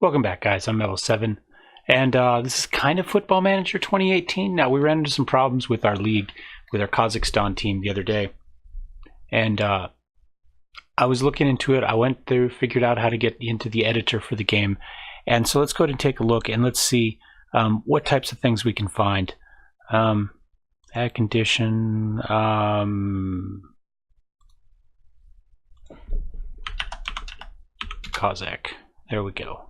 Welcome back, guys. I'm Mellowseven, and this is kind of Football Manager 2018. Now, we ran into some problems with our league, with our Kazakhstan team the other day, and I was looking into it. I went through, figured out how to get into the editor for the game, and so let's go ahead and take a look, and let's see what types of things we can find. Add condition, Kazakh. There we go.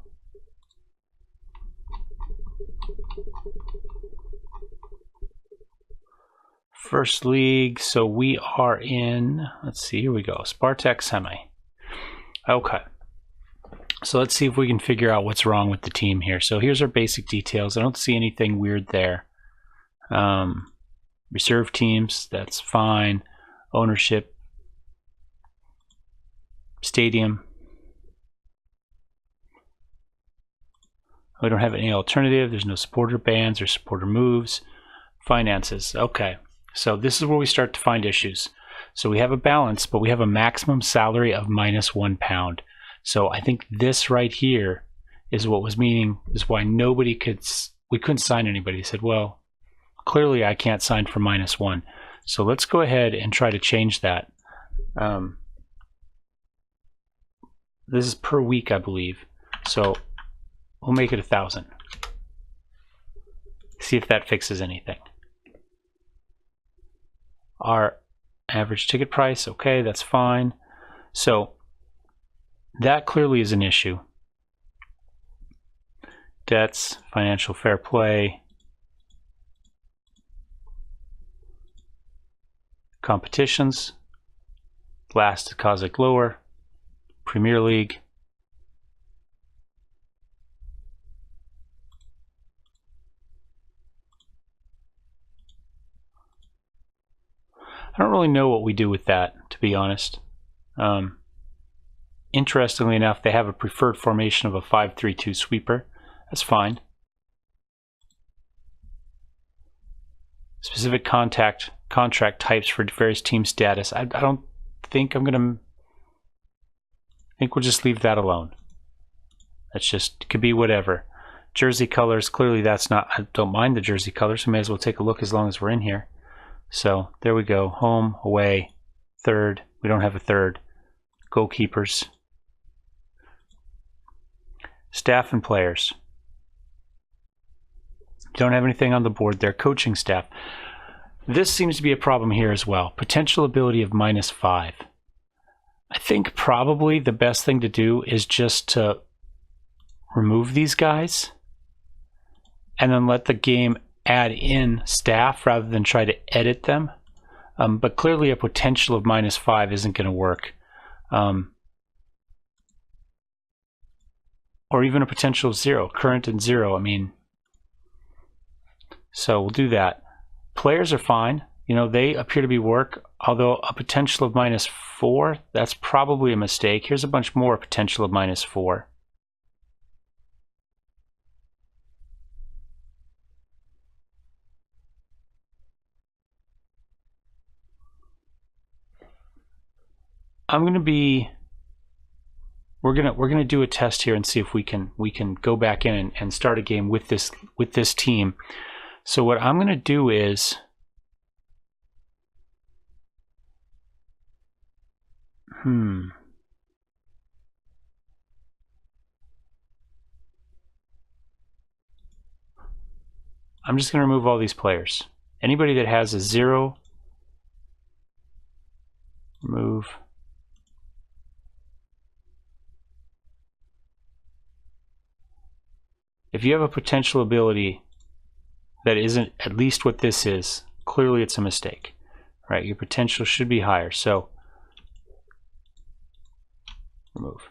First league, so we are in, let's see, here we go, FK Semei. Okay, so let's see if we can figure out what's wrong with the team here. So here's our basic details. I don't see anything weird there. Reserve teams, that's fine. Ownership, stadium. We don't have any alternative. There's no supporter bans or supporter moves. Finances, okay. So this is where we start to find issues. So we have a balance, but we have a maximum salary of -£1. So I think this right here is what was meaning, is why we couldn't sign anybody. He said, well, clearly I can't sign for -1. So let's go ahead and try to change that. This is per week, I believe. So we'll make it 1,000. See if that fixes anything. Our average ticket price, okay, that's fine. So that clearly is an issue. Debts, financial fair play, competitions, last Kazakh lower, Premier League. I don't really know what we do with that, to be honest. Interestingly enough, they have a preferred formation of a 5-3-2 sweeper. That's fine. Specific contract types for various team status. I don't think I think we'll just leave that alone. That's just, could be whatever. Jersey colors, clearly that's not, I don't mind the jersey colors, so may as well take a look as long as we're in here. So there we go, home, away, third, we don't have a third. Goalkeepers. Staff and players. Don't have anything on the board there. Coaching staff. This seems to be a problem here as well. Potential ability of -5. I think probably the best thing to do is just to remove these guys and then let the game add in staff rather than try to edit them. But clearly a potential of -5 isn't going to work. Or even a potential of 0, current and 0, I mean. So we'll do that. Players are fine. You know, they appear to be work, although a potential of -4, that's probably a mistake. Here's a bunch more potential of -4. We're gonna do a test here and see if we can go back in and start a game with this team. So what I'm gonna do is I'm just gonna remove all these players. Anybody that has a 0, remove. If you have a potential ability that isn't at least what this is, clearly it's a mistake, right? Your potential should be higher, so remove.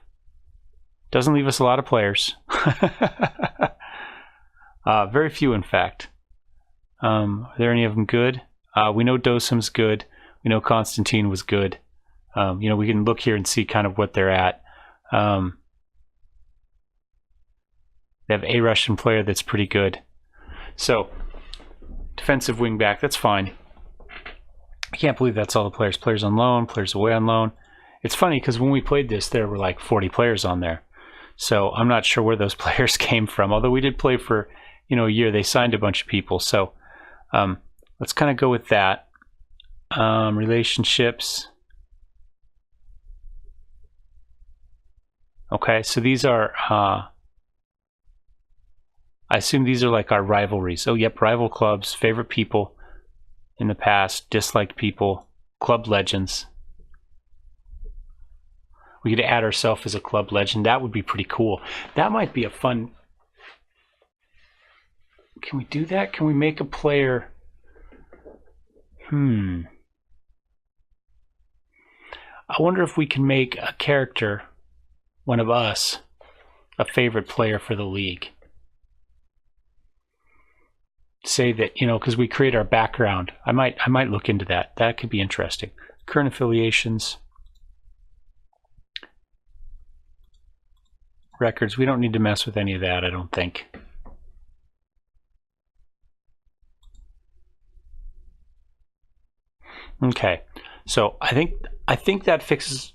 Doesn't leave us a lot of players. Very few, in fact. Are there any of them good? We know Dosim's good. We know Constantine was good. You know, we can look here and see kind of what they're at. They have a Russian player that's pretty good. So, defensive wing back, that's fine. I can't believe that's all the players. Players on loan, players away on loan. It's funny because when we played this, there were like 40 players on there. So I'm not sure where those players came from, although we did play for, a year. They signed a bunch of people. So let's kind of go with that. Relationships. Okay, so these are, I assume these are like our rivalries. Oh, yep, rival clubs, favorite people in the past, disliked people, club legends. We could add ourselves as a club legend. That would be pretty cool. That might be a fun... Can we do that? Can we make a player... I wonder if we can make a character, one of us, a favorite player for the league. Say that, because we create our background. I might look into that. That could be interesting. Current affiliations. Records. We don't need to mess with any of that, I don't think. Okay, so I think that fixes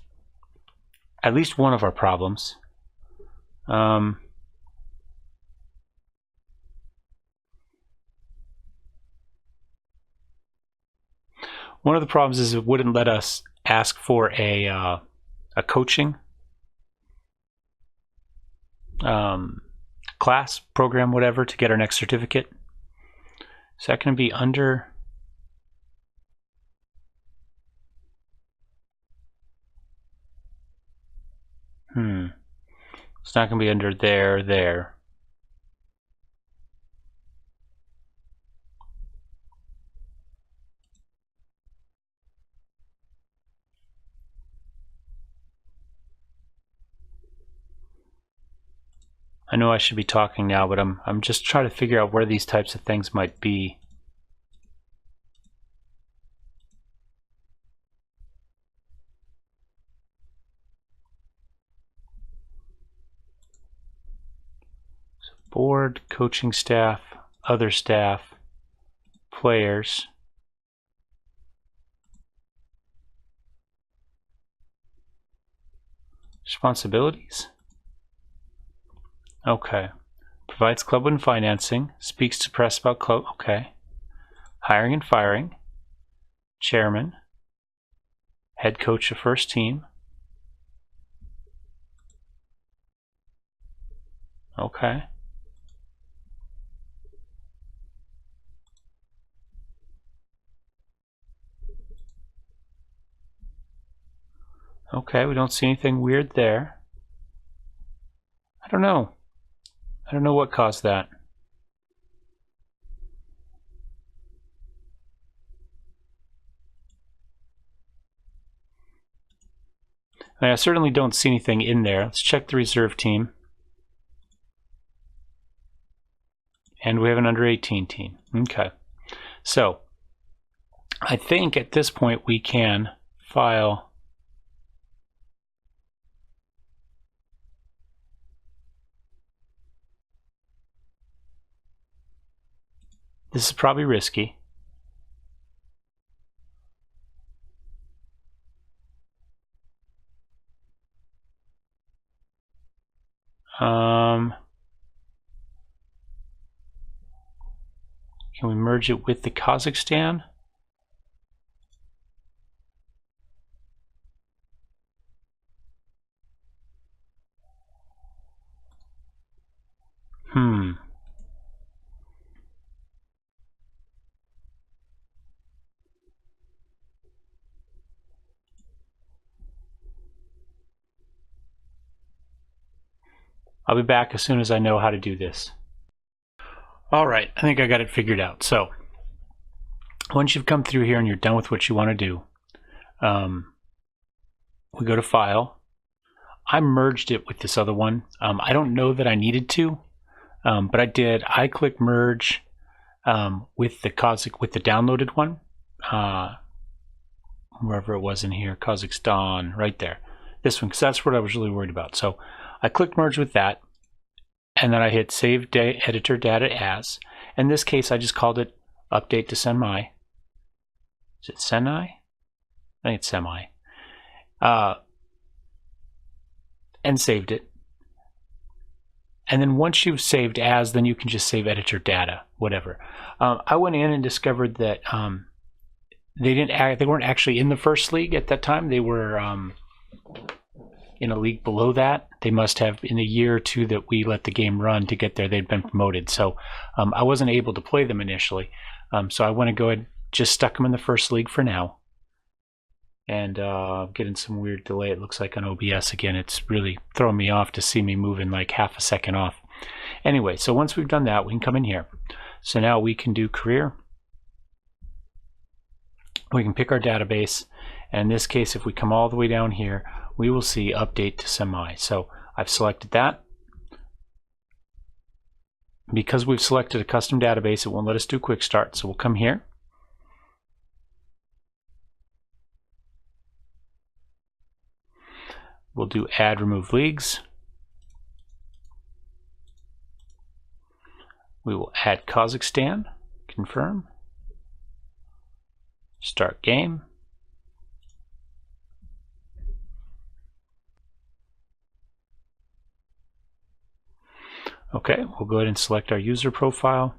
at least one of our problems. One of the problems is it wouldn't let us ask for a coaching class, program, whatever, to get our next certificate. Is that going to be under... It's not going to be under there. I know I should be talking now, but I'm just trying to figure out where these types of things might be. So board, coaching staff, other staff, players. Responsibilities? Okay. Provides club and financing. Speaks to press about club. Okay. Hiring and firing. Chairman. Head coach of first team. Okay. Okay, we don't see anything weird there. I don't know. I don't know what caused that. I certainly don't see anything in there. Let's check the reserve team. And we have an under 18 team. Okay. So, I think at this point we can file this is probably risky. Can we merge it with the Kazakhstan? I'll be back as soon as I know how to do this. All right, I think I got it figured out. So once you've come through here and you're done with what you want to do, we go to File. I merged it with this other one. I don't know that I needed to, but I did. I click Merge with the downloaded one, wherever it was in here, Kazakhstan, right there. This one, because that's what I was really worried about. So I click Merge with that, and then I hit Save Editor Data As. In this case, I just called it Update to Semei. Is it Semei? I think it's Semei. And saved it. And then once you've saved as, then you can just save editor data, whatever. I went in and discovered that they weren't actually in the first league at that time. They were in a league below that. They must have, in the year or two that we let the game run to get there, they'd been promoted. So I wasn't able to play them initially. So I want to go ahead, just stuck them in the first league for now. And getting some weird delay, it looks like on OBS again. It's really throwing me off to see me moving like half a second off. Anyway, so once we've done that, we can come in here. So now we can do career. We can pick our database. And in this case, if we come all the way down here, we will see update to Semei. So I've selected that. Because we've selected a custom database, it won't let us do quick start. So we'll come here. We'll do add remove leagues. We will add Kazakhstan, confirm. Start game. Okay, we'll go ahead and select our user profile.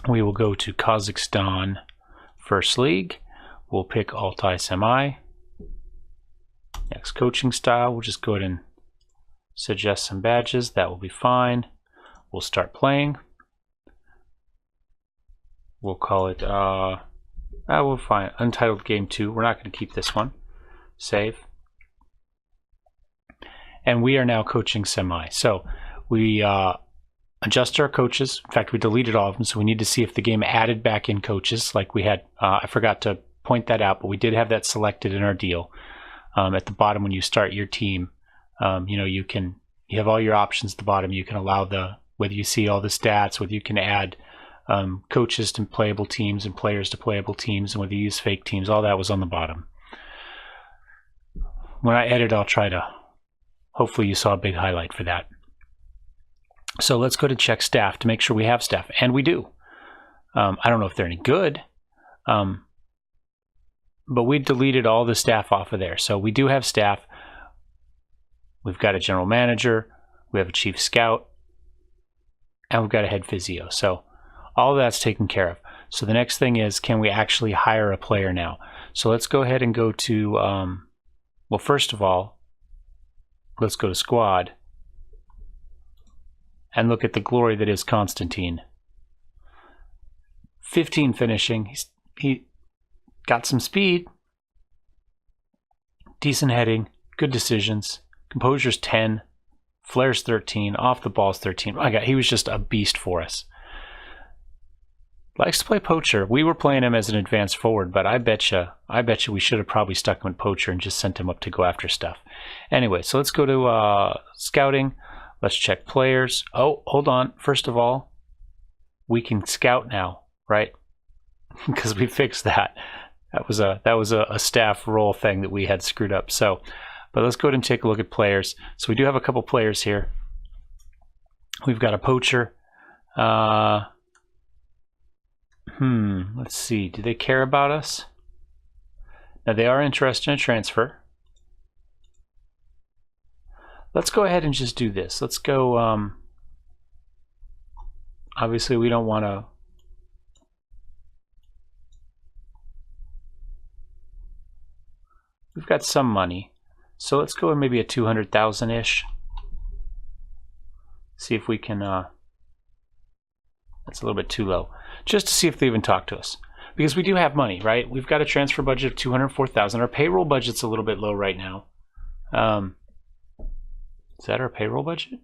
We will go to Kazakhstan First League. We'll pick Altai Semei. Next coaching style, we'll just go ahead and suggest some badges. That will be fine. We'll start playing. We'll call it, we'll find Untitled Game 2. We're not going to keep this one. Save. And we are now coaching Semei. So we adjust our coaches. In fact, we deleted all of them, so we need to see if the game added back in coaches like we had. I forgot to point that out, but we did have that selected in our deal. At the bottom when you start your team, you have all your options at the bottom. You can allow whether you see all the stats, whether you can add coaches to playable teams and players to playable teams, and whether you use fake teams. All that was on the bottom. When I edit, I'll try to, hopefully you saw a big highlight for that. So let's go to check staff to make sure we have staff, and we do. I don't know if they're any good. But we deleted all the staff off of there. So we do have staff. We've got a general manager. We have a chief scout. And we've got a head physio. So all of that's taken care of. So the next thing is, can we actually hire a player now? So let's go ahead and go to, well, first of all, let's go to squad. And look at the glory that is Constantine. 15 finishing. He got some speed, decent heading, good decisions. Composure's 10, flair's 13, off the ball's 13. My God, he was just a beast for us. Likes to play poacher. We were playing him as an advanced forward, but I bet you we should have probably stuck him in poacher and just sent him up to go after stuff. Anyway, so let's go to scouting. Let's check players. Oh, hold on. First of all, we can scout now, right? Because we fixed that. That was a staff role thing that we had screwed up. So, but let's go ahead and take a look at players. So we do have a couple players here. We've got a poacher. Let's see. Do they care about us? Now they are interested in a transfer. Let's go ahead and just do this. Let's go. Obviously, we don't want to. We've got some money, so let's go with maybe a 200,000-ish. See if we can, that's a little bit too low. Just to see if they even talk to us. Because we do have money, right? We've got a transfer budget of 204,000. Our payroll budget's a little bit low right now. Is that our payroll budget?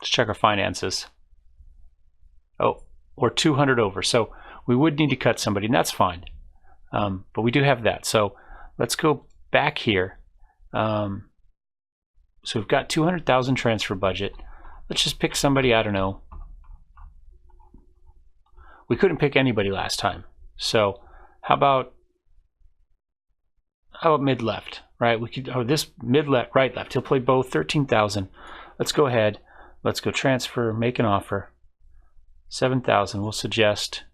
Let's check our finances. Oh, we're 200 over. So we would need to cut somebody, and that's fine. But we do have that. So let's go back here. So we've got 200,000 transfer budget. Let's just pick somebody, I don't know. We couldn't pick anybody last time. So how about mid left, right? We could, this mid left, right left. He'll play both, 13,000. Let's go ahead. Let's go transfer, make an offer. 7,000. We'll suggest.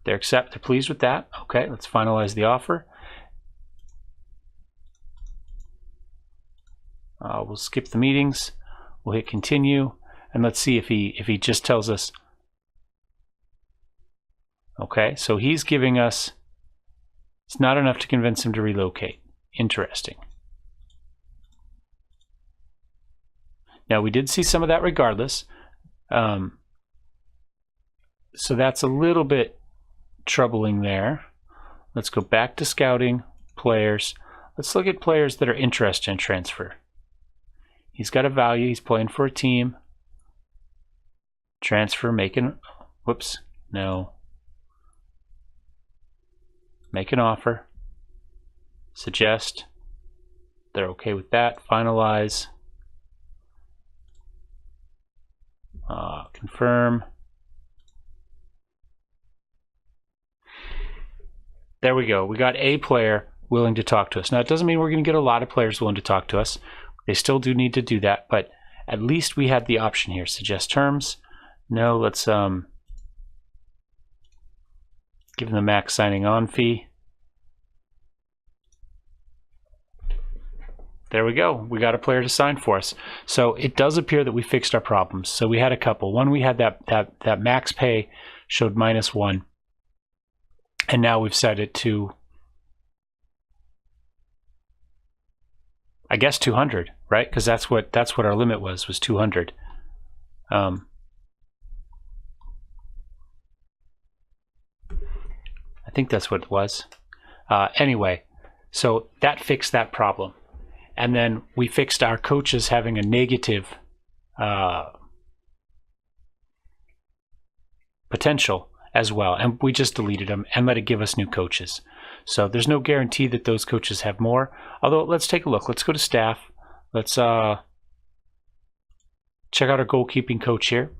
They're pleased with that. Okay, let's finalize the offer. We'll skip the meetings. We'll hit continue, and let's see if he just tells us. Okay, so he's giving us, it's not enough to convince him to relocate. Interesting. Now we did see some of that regardless. So that's a little bit troubling there. Let's go back to scouting players. Let's look at players that are interested in transfer. He's got a value. He's playing for a team. Transfer, making, whoops, no. Make an offer. Suggest. They're okay with that. Finalize. Confirm. There we go. We got a player willing to talk to us. Now, it doesn't mean we're going to get a lot of players willing to talk to us. They still do need to do that, but at least we had the option here. Suggest terms. No, let's give them the max signing on fee. There we go. We got a player to sign for us. So it does appear that we fixed our problems. So we had a couple. One, we had that max pay showed -1. And now we've set it to, I guess, 200, right? Because that's what our limit was 200. I think that's what it was. Anyway, so that fixed that problem. And then we fixed our coaches having a negative potential as well. And we just deleted them and let it give us new coaches. So there's no guarantee that those coaches have more. Although, let's take a look. Let's go to staff. Let's check out our goalkeeping coach here.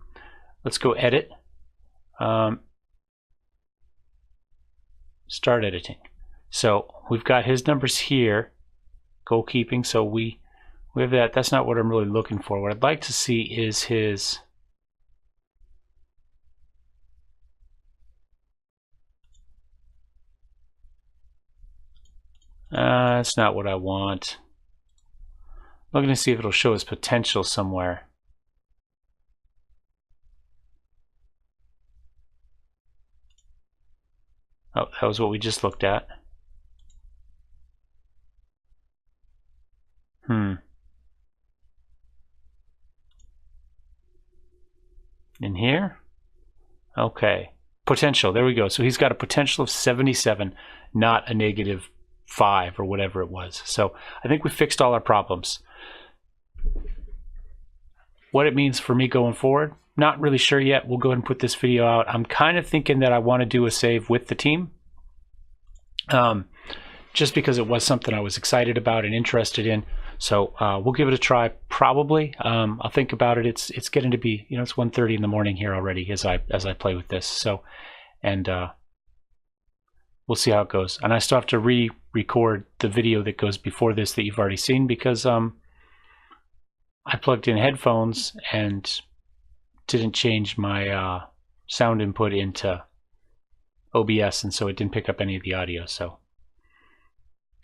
Let's go edit. Start editing. So we've got his numbers here. Goalkeeping, so we have that. That's not what I'm really looking for. What I'd like to see is his that's not what I want. I'm looking to see if it'll show his potential somewhere. Oh, that was what we just looked at. In here? Okay. Potential. There we go. So he's got a potential of 77, not a -5 or whatever it was. So I think we fixed all our problems. What it means for me going forward, not really sure yet. We'll go ahead and put this video out. I'm kind of thinking that I want to do a save with the team. Just because it was something I was excited about and interested in. So we'll give it a try, probably. I'll think about it. It's getting to be, it's 1:30 in the morning here already as I play with this. So, and we'll see how it goes. And I still have to re-record the video that goes before this that you've already seen because I plugged in headphones and didn't change my sound input into OBS, and so it didn't pick up any of the audio. So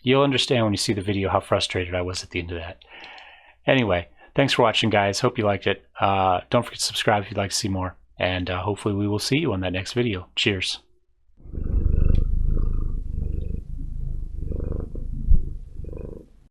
you'll understand when you see the video how frustrated I was at the end of that. Anyway, thanks for watching, guys. Hope you liked it. Don't forget to subscribe if you'd like to see more. And hopefully we will see you on that next video. Cheers.